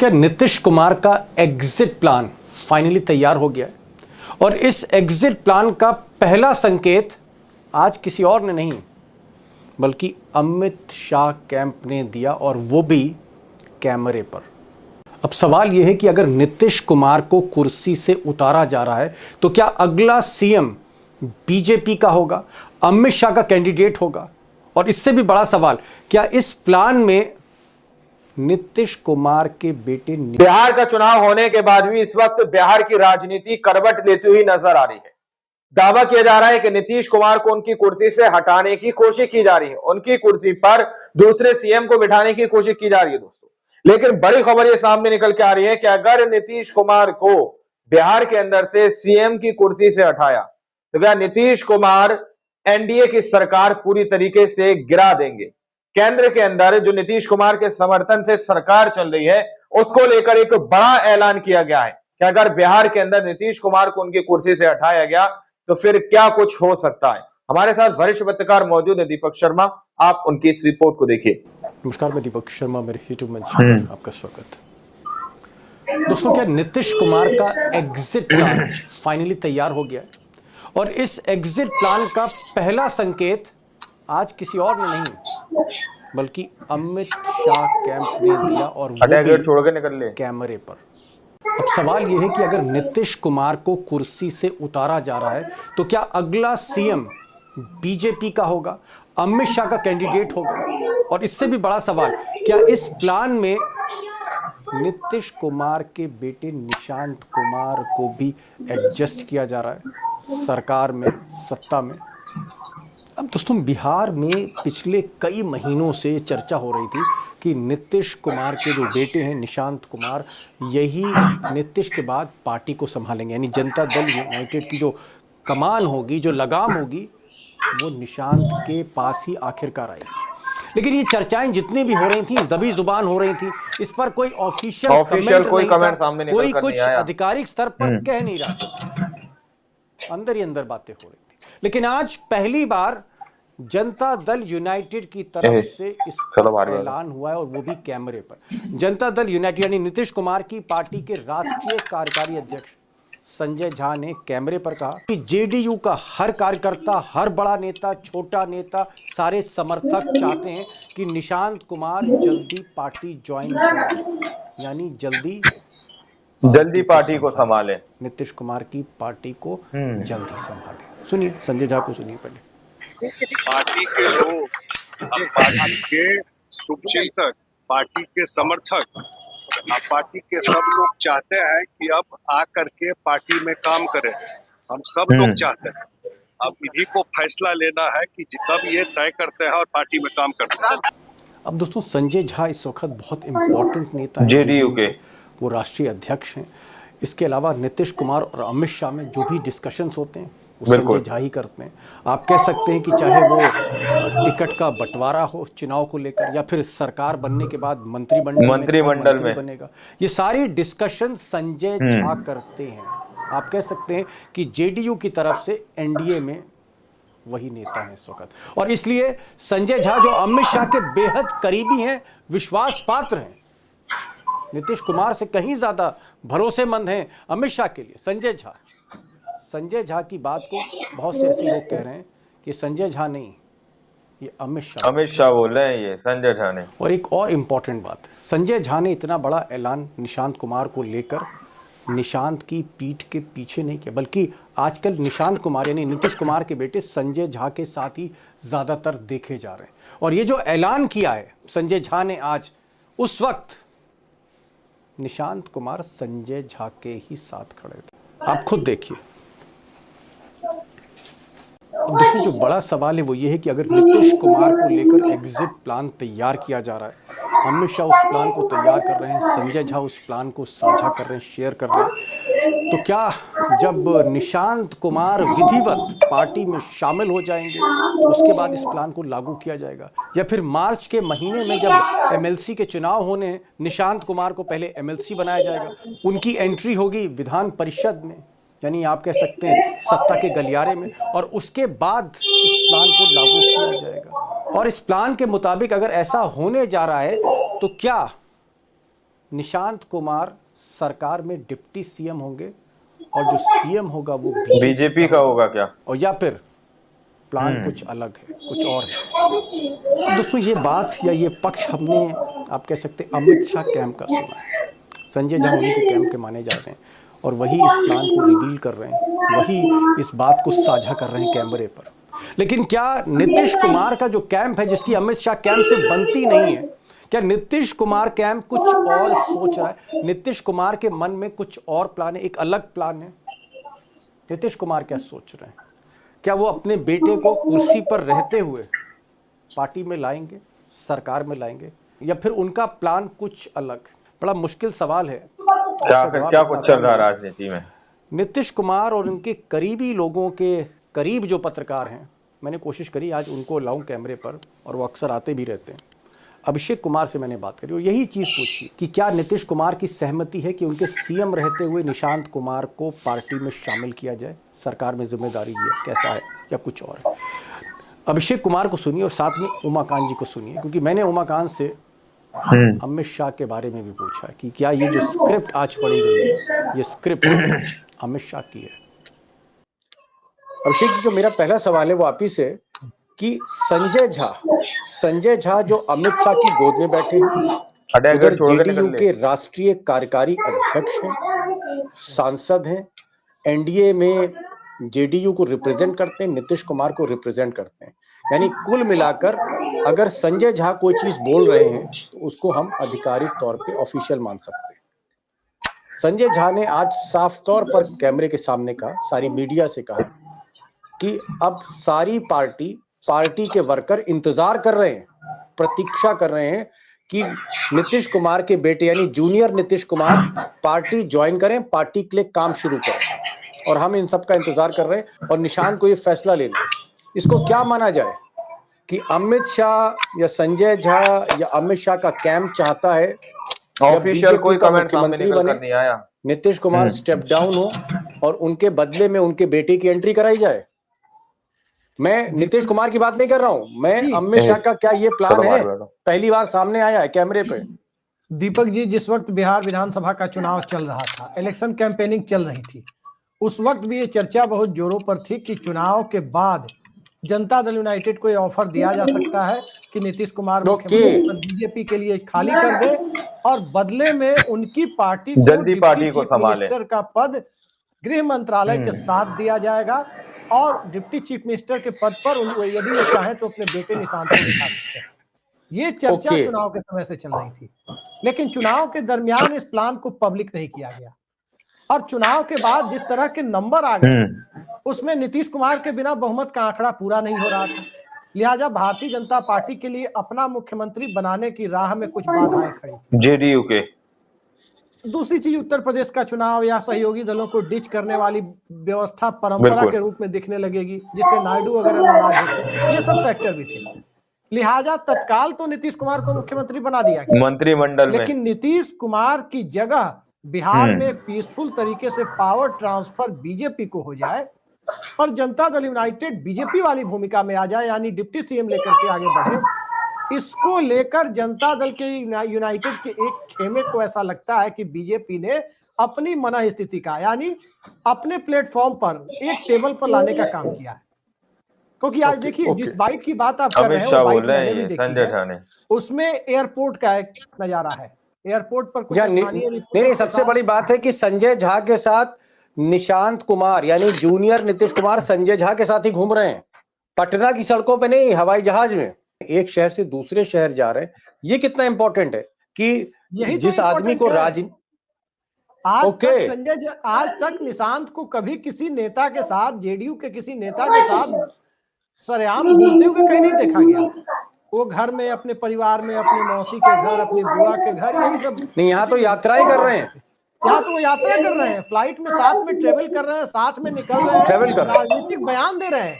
क्या नीतीश कुमार का exit plan finally तैयार हो गया है और इस एग्जिट प्लान का पहला संकेत आज किसी और ने नहीं बल्कि अमित शाह कैंप ने दिया, और वो भी कैमरे पर। अब सवाल यह है कि अगर नीतीश कुमार को कुर्सी से उतारा जा रहा है तो क्या अगला सीएम बीजेपी का होगा, अमित शाह का कैंडिडेट होगा? और इससे भी बड़ा सवाल, क्या इस प्लान में नीतीश कुमार के बेटे बिहार का चुनाव होने के बाद भी इस वक्त बिहार की राजनीति करवट लेती हुई नजर आ रही है। दावा किया जा रहा है कि नीतीश कुमार को उनकी कुर्सी से हटाने की कोशिश की जा रही है, उनकी कुर्सी पर दूसरे सीएम को बिठाने की कोशिश की जा रही है दोस्तों। लेकिन बड़ी खबर ये सामने निकल के आ रही है कि अगर नीतीश कुमार को बिहार के अंदर से सीएम की कुर्सी से हटाया तो क्या नीतीश कुमार एनडीए की सरकार पूरी तरीके से गिरा देंगे? केंद्र के अंदर जो नीतीश कुमार के समर्थन से सरकार चल रही है, उसको लेकर एक बड़ा ऐलान किया गया है कि अगर बिहार के अंदर नीतीश कुमार को उनकी कुर्सी से हटाया गया तो फिर क्या कुछ हो सकता है। हमारे साथ वरिष्ठ पत्रकार मौजूद है दीपक शर्मा, आप उनकी इस रिपोर्ट को देखिए। नमस्कार, मैं दीपक शर्मा, मेरे यूट्यूब मंच पर आपका स्वागत है। दोस्तों, क्या नीतीश कुमार का एग्जिट प्लान फाइनली तैयार हो गया है और इस एग्जिट प्लान का पहला संकेत आज किसी और ने नहीं बल्कि अमित शाह कैंप ने दिया, और वो भी छोड़ के निकल ले कैमरे पर। अब सवाल यह है कि अगर नीतीश कुमार को कुर्सी से उतारा जा रहा है तो क्या अगला सीएम बीजेपी का होगा, अमित शाह का कैंडिडेट होगा? और इससे भी बड़ा सवाल, क्या इस प्लान में नीतीश कुमार के बेटे निशांत कुमार को भी एडजस्ट किया जा रहा है सरकार में, सत्ता में? अब दोस्तों, बिहार में पिछले कई महीनों से चर्चा हो रही थी कि नीतीश कुमार के जो बेटे हैं निशांत कुमार, यही नीतीश के बाद पार्टी को संभालेंगे, यानी जनता दल यूनाइटेड की जो कमान होगी, जो लगाम होगी, वो निशांत के पास ही आखिरकार आई। लेकिन ये चर्चाएं जितनी भी हो रही थी, दबी जुबान हो रही थी, इस पर कोई ऑफिशियल कोई कमेंट सामने निकल कोई कर कुछ नहीं आया। आधिकारिक स्तर पर कह नहीं रहा, अंदर ही अंदर बातें हो रही थी। लेकिन आज पहली बार जनता दल यूनाइटेड की तरफ से इस पर ऐलान हुआ है, और वो भी कैमरे पर। जनता दल यूनाइटेड यानी नीतीश कुमार की पार्टी के राष्ट्रीय कार्यकारी अध्यक्ष संजय झा ने कैमरे पर कहा कि जेडीयू का हर कार्यकर्ता, हर बड़ा नेता, छोटा नेता, सारे समर्थक चाहते हैं कि निशांत कुमार जल्दी पार्टी ज्वाइन करें, यानी जल्दी पार्टी को संभालें, नीतीश कुमार की पार्टी को जल्दी संभालें। सुनिए संजय झा को, सुनिए पहले। पार्टी के लोग, पार्टी के शुभचिंतक, पार्टी के समर्थक, पार्टी के सब लोग चाहते हैं कि अब आकर के पार्टी में काम करें। हम सब लोग चाहते हैं, अब इन्हीं को फैसला लेना है कि कब ये तय करते हैं और पार्टी में काम करते हैं। अब दोस्तों, संजय झा इस वक्त बहुत इंपॉर्टेंट नेता है, जेडीयू के वो राष्ट्रीय अध्यक्ष हैं। इसके अलावा नीतीश कुमार और अमित शाह में जो भी डिस्कशंस होते हैं वो संजय झा ही करते हैं। आप कह सकते हैं कि चाहे वो टिकट का बंटवारा हो चुनाव को लेकर, या फिर सरकार बनने के बाद मंत्रिमंडल में बनेगा, ये सारी डिस्कशन संजय झा करते हैं। आप कह सकते हैं कि जेडीयू की तरफ से एनडीए में वही नेता है इस वक्त, और इसलिए संजय झा जो अमित शाह के बेहद करीबी हैं, विश्वास पात्र हैं, नीतीश कुमार से कहीं ज्यादा भरोसेमंद हैं अमित शाह के लिए संजय झा की बात को बहुत से ऐसे लोग कह रहे हैं कि संजय झा नहीं, ये अमित शाह बोल रहे हैं, ये संजय झा ने। और एक और इम्पॉर्टेंट बात, संजय झा ने इतना बड़ा ऐलान निशांत कुमार को लेकर निशांत की पीठ के पीछे नहीं किया, बल्कि आजकल निशांत कुमार यानी नीतीश कुमार के बेटे संजय झा के साथ ही ज्यादातर देखे जा रहे हैं। और ये जो ऐलान किया है संजय झा ने आज, उस वक्त निशांत कुमार संजय झा के ही साथ खड़े थे। आप खुद देखिए। दोस्तों, जो बड़ा सवाल है वो ये है कि अगर नीतीश कुमार को लेकर एग्जिट प्लान तैयार किया जा रहा है, अमित शाह उस प्लान को तैयार कर रहे हैं, संजय झा उस प्लान को साझा कर रहे हैं, शेयर कर रहे हैं, तो क्या जब निशांत कुमार विधिवत पार्टी में शामिल हो जाएंगे उसके बाद इस प्लान को लागू किया जाएगा, या फिर मार्च के महीने में जब एमएलसी के चुनाव होने हैं, निशांत कुमार को पहले एमएलसी बनाया जाएगा, उनकी एंट्री होगी विधान परिषद में, यानी आप कह सकते हैं सत्ता के गलियारे में, और उसके बाद इस प्लान को लागू किया जाएगा। और इस प्लान के मुताबिक अगर ऐसा होने जा रहा है तो क्या निशांत कुमार सरकार में डिप्टी सीएम होंगे और जो सीएम होगा वो बीजेपी का होगा क्या, और या फिर प्लान कुछ अलग है, कुछ और है। अब दोस्तों ये बात या ये पक्ष हमने, आप कह सकते अमित शाह कैंप का सुना है। संजय झा उन्हीं के कैंप के माने जा रहे हैं और वही इस प्लान को रिवील कर रहे हैं, वही इस बात को साझा कर रहे हैं कैमरे पर। लेकिन क्या नीतीश कुमार का जो कैंप है, जिसकी अमित शाह कैंप से बनती नहीं है, क्या नीतीश कुमार कैंप कुछ और सोच रहा है? नीतीश कुमार के मन में कुछ और प्लान है, एक अलग प्लान है। नीतीश कुमार क्या सोच रहे हैं? क्या वो अपने बेटे को कुर्सी पर रहते हुए पार्टी में लाएंगे, सरकार में लाएंगे, या फिर उनका प्लान कुछ अलग? बड़ा मुश्किल सवाल है। क्या कुछ चल रहा है राजनीति में? नीतीश कुमार और उनके करीबी लोगों के करीब जो पत्रकार हैं, मैंने कोशिश करी आज उनको लाऊं कैमरे पर, और वो अक्सर आते भी रहते हैं। अभिषेक कुमार से मैंने बात करी और यही चीज़ पूछी कि क्या नीतीश कुमार की सहमति है कि उनके सीएम रहते हुए निशांत कुमार को पार्टी में शामिल किया जाए, सरकार में जिम्मेदारी है, कैसा है या कुछ और है? अभिषेक कुमार को सुनिए और साथ में उमाकांत जी को सुनिए, क्योंकि मैंने उमाकांत से अमित शाह के बारे में भी पूछा कि क्या ये जो स्क्रिप्ट आज पढ़ी गई है, ये स्क्रिप्ट अमित शाह की है? अभिषेक जी, जो मेरा पहला सवाल है वो आप ही से कि संजय झा जो अमित शाह की गोद में बैठे हैं, उधर जेडीयू के राष्ट्रीय कार्यकारी अध्यक्ष हैं, सांसद हैं, एनडीए में जेडीयू को रिप्रेजेंट करते हैं, नीतीश कुमार को रिप्रेजेंट करते हैं। यानी कुल मिलाकर अगर संजय झा कोई चीज बोल रहे हैं तो उसको हम आधिकारिक तौर पे ऑफिशियल मान सकते हैं। संजय झा ने आज साफ तौर पर कैमरे के सामने कहा, सारी मीडिया से कहा कि अब सारी पार्टी के वर्कर इंतजार कर रहे हैं, प्रतीक्षा कर रहे हैं कि नीतीश कुमार के बेटे यानी junior Nitish Kumar party join करें, पार्टी के लिए काम शुरू करें, और हम इन सब का इंतजार कर रहे हैं और निशांत को ये फैसला लेना है। इसको क्या माना जाए कि अमित शाह या संजय झा या अमित शाह का कैंप चाहता है ऑफिशियल कोई कमेंट मुख्यमंत्री बने, नहीं आया, नीतीश कुमार स्टेप डाउन हो और उनके बदले में उनके बेटे की एंट्री कराई जाए? मैं नीतीश कुमार की बात नहीं कर रहा हूं, मैं अमित शाह का क्या ये प्लान है? पहली बार सामने आया है कैमरे पे। दीपक जी, जिस वक्त बिहार विधानसभा का चुनाव चल रहा था, इलेक्शन कैंपेनिंग चल रही थी, उस वक्त भी ये चर्चा बहुत जोरों पर थी कि चुनाव के बाद जनता दल यूनाइटेड को ये ऑफर दिया जा सकता है कि नीतीश कुमार बीजेपी के लिए खाली कर दे और बदले में उनकी पार्टी को संभाले, मिनिस्टर का पद गृह मंत्रालय के साथ दिया जाएगा और डिप्टी चीफ मिनिस्टर के पद पर यदि वो चाहे तो अपने बेटे निशांत को दिखा सकते हैं। ये चर्चा चुनाव के समय से चल रही थी, लेकिन चुनाव के दरमियान इस प्लान को पब्लिक नहीं किया गया और चुनाव के बाद जिस तरह के नंबर आ गए उसमें नीतीश कुमार के बिना बहुमत का आंकड़ा पूरा नहीं हो रहा था। लिहाजा भारतीय जनता पार्टी के लिए अपना मुख्यमंत्री बनाने की राह में कुछ बाधाएं खड़ी थी। जेडीयू के दूसरी चीज, उत्तर प्रदेश का चुनाव या सहयोगी दलों को डिच करने वाली व्यवस्था परंपरा के रूप में दिखने लगेगी, जिससे नायडू वगैरह नाराज होते, ये सब फैक्टर भी थे। लिहाजा तत्काल तो नीतीश कुमार को मुख्यमंत्री बना दिया गया मंत्रिमंडल में, लेकिन नीतीश कुमार की जगह बिहार में पीसफुल तरीके से पावर ट्रांसफर बीजेपी को हो जाए और जनता दल यूनाइटेड बीजेपी वाली भूमिका में आ जाए, यानी डिप्टी सीएम लेकर के आगे बढ़े। इसको लेकर जनता दल के यूनाइटेड के एक खेमे को ऐसा लगता है कि बीजेपी ने अपनी मना स्थिति का, यानी अपने प्लेटफॉर्म पर एक टेबल पर लाने का काम किया है। क्योंकि आज देखिए जिस बाइट की बात आप कर रहे हैं वो बाइट मैंने भी देखी है, उसमें एयरपोर्ट का एक नजारा है, एयरपोर्ट पर कुछ नहीं, सबसे बड़ी बात है कि संजय झा के साथ निशांत कुमार यानी जूनियर नीतीश कुमार संजय झा के साथ ही घूम रहे हैं, पटना की सड़कों पे नहीं, हवाई जहाज में एक शहर से दूसरे शहर जा रहे हैं। ये कितना इंपॉर्टेंट है कि जिस आदमी को आज तक निशांत को कभी किसी नेता के साथ, जेडीयू के किसी नेता के साथ सरेआम घूमते हुए कहीं नहीं देखा गया। वो घर में, अपने परिवार में, अपनी मौसी के घर, अपनी बुआ के घर, यही सब नहीं। यहाँ तो यात्राएं कर रहे हैं, यहाँ तो वो यात्रा कर रहे हैं, फ्लाइट में साथ में ट्रेवल कर रहे हैं, साथ में निकल रहे हैं, राजनीतिक बयान दे रहे हैं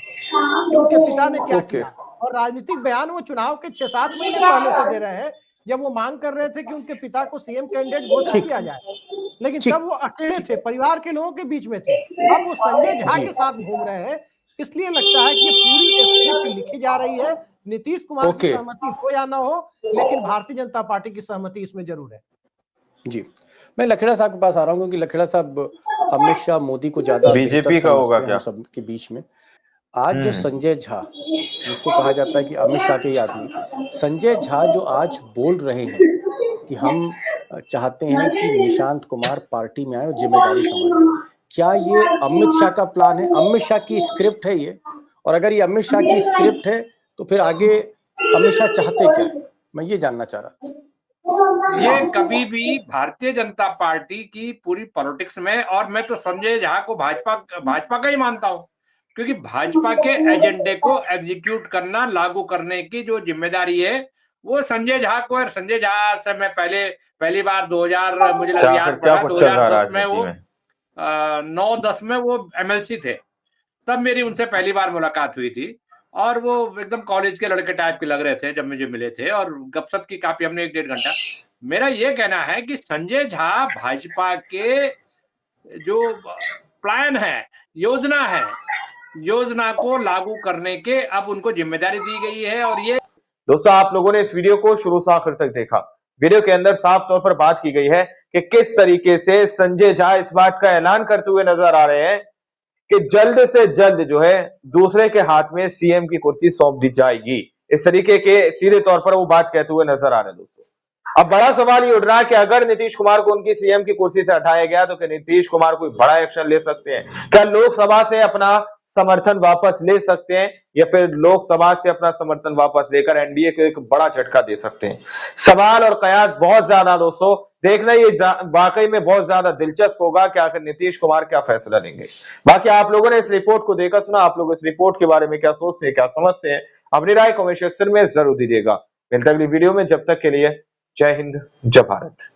कि उनके पिता ने क्या किया, और राजनीतिक बयान वो चुनाव के 6-7 महीने पहले से दे रहे हैं, जब वो मांग कर रहे थे कि उनके पिता को सीएम कैंडिडेट घोषित किया जाए, लेकिन तब वो अकेले थे, परिवार के लोगों के बीच में थे। अब वो संजय झा के साथ घूम रहे हैं, इसलिए लगता है कि ये पूरी स्क्रिप्ट लिखी जा रही है। नीतीश कुमार की सहमति हो या ना हो, लेकिन भारतीय जनता पार्टी की सहमति इसमें जरूर है। जी, मैं लखेड़ा साहब के पास आ रहा हूँ क्योंकि लखेड़ा साहब अमित शाह मोदी को ज्यादा बीजेपी बेहतर का होगा समझते हैं क्या? हम सब के बीच में। आज जो संजय झा, जिसको कहा जाता है कि अमित शाह के ही आदमी, संजय झा जो आज बोल रहे हैं कि हम चाहते हैं कि निशांत कुमार पार्टी में आए और जिम्मेदारी संभालें, क्या ये अमित शाह का प्लान है? अमित शाह की स्क्रिप्ट है ये? और अगर ये अमित शाह की स्क्रिप्ट है तो फिर आगे अमित शाह चाहते क्या है? मैं ये जानना चाह रहा था। ये कभी भी भारतीय जनता पार्टी की पूरी पॉलिटिक्स में, और मैं तो संजय झा को भाजपा का ही मानता हूं, क्योंकि भाजपा के एजेंडे को एग्जीक्यूट करना, लागू करने की जो जिम्मेदारी है वो संजय झा को है। संजय झा से मैं पहली बार 2000 मुझे लग याद पड़ा 2010 में वो 9-10 में वो एमएलसी थे, तब मेरी उनसे पहली बार मुलाकात हुई थी और वो एकदम कॉलेज के लड़के टाइप के लग रहे थे जब मुझे मिले थे और गपशप की काफी हमने 1-1.5 घंटा। मेरा ये कहना है कि संजय झा भाजपा के जो प्लान है, योजना को लागू करने के अब उनको जिम्मेदारी दी गई है। और ये दोस्तों, आप लोगों ने इस वीडियो को शुरू से आखिर तक देखा। वीडियो के अंदर साफ तौर पर बात की गई है कि किस तरीके से संजय झा इस बात का ऐलान करते हुए नजर आ रहे हैं कि जल्द से जल्द जो है दूसरे के हाथ में सीएम की कुर्सी सौंप दी जाएगी। इस तरीके के सीधे तौर पर वो बात कहते हुए नजर आ रहे हैं। दोस्तों, अब बड़ा सवाल ये उठ रहा है कि अगर नीतीश कुमार को उनकी सीएम की कुर्सी से हटाया गया तो क्या नीतीश कुमार कोई बड़ा एक्शन ले सकते हैं? क्या लोकसभा से अपना समर्थन वापस ले सकते हैं या फिर लोकसभा से अपना समर्थन वापस लेकर एनडीए को एक बड़ा झटका दे सकते हैं? सवाल और कयास बहुत ज्यादा दोस्तों, देखना ये वाकई में बहुत ज्यादा दिलचस्प होगा कि आखिर नीतीश कुमार क्या फैसला लेंगे। बाकी आप लोगों ने इस रिपोर्ट को देखा सुना, आप लोग इस रिपोर्ट के बारे में क्या सोचते हैं, क्या समझते हैं, अपनी राय कमेंट सेक्शन में जरूर दीजिएगा। मिलते हैं अगली वीडियो में, जब तक के लिए जय हिंद, जय भारत।